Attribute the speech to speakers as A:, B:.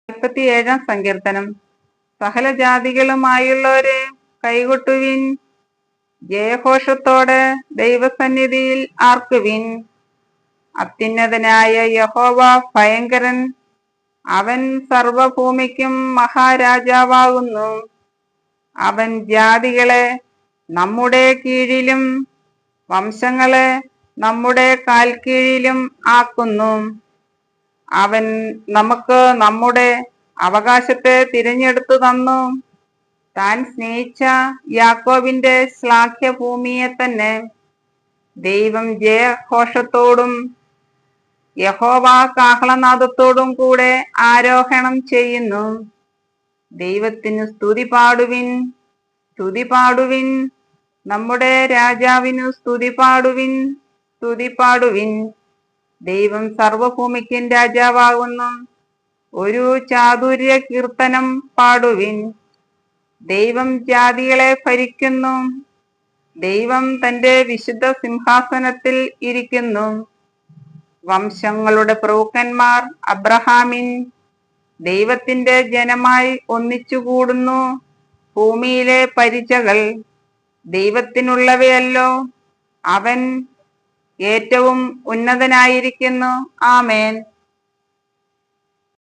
A: 47 സങ്കീർത്തനം. സകല ജാതികളുമായുള്ളവരെ കൈകൊട്ടുവിൻ, ജയഘോഷത്തോടെ ദൈവസന്നിധിയിൽ ആർക്കുവിൻ. അത്യുന്നതനായ യഹോവ ഭയങ്കരൻ, അവൻ സർവഭൂമിക്കും മഹാരാജാവാകുന്നു. അവൻ ജാതികളെ നമ്മുടെ കീഴിലും വംശങ്ങളെ നമ്മുടെ കാൽക്കീഴിലും ആക്കുന്നു. അവൻ നമുക്ക് നമ്മുടെ അവകാശത്തെ തിരഞ്ഞെടുത്തു തന്നു. താൻ സ്നേഹിച്ച യാക്കോബിന്റെ ശ്ലാഘ്യഭൂമിയെ തന്നെ. ദൈവം ജയഘോഷത്തോടും യഹോവ കാഹളനാദത്തോടും കൂടെ ആരോഹണം ചെയ്യുന്നു. ദൈവത്തിനു സ്തുതി പാടുവിൻ, സ്തുതി പാടുവിൻ. നമ്മുടെ രാജാവിനു സ്തുതി പാടുവിൻ, സ്തുതി പാടുവിൻ. ദൈവം സർവഭൂമിക്കും രാജാവാകുന്നു. ഒരു ചാതുര്യ കീർത്തനം പാടുവിൻ. ദൈവം ജാതികളെ ഭരിക്കുന്നു. ദൈവം തന്റെ വിശുദ്ധ സിംഹാസനത്തിൽ ഇരിക്കുന്നു. വംശങ്ങളുടെ പ്രഭുക്കന്മാർ അബ്രഹാമിൻ ദൈവത്തിന്റെ ജനമായി ഒന്നിച്ചുകൂടുന്നു. ഭൂമിയിലെ പരിചകൾ ദൈവത്തിനുള്ളവയല്ലോ. അവൻ ഏറ്റവും ഉന്നതനായിരിക്കുന്നു. ആമേൻ.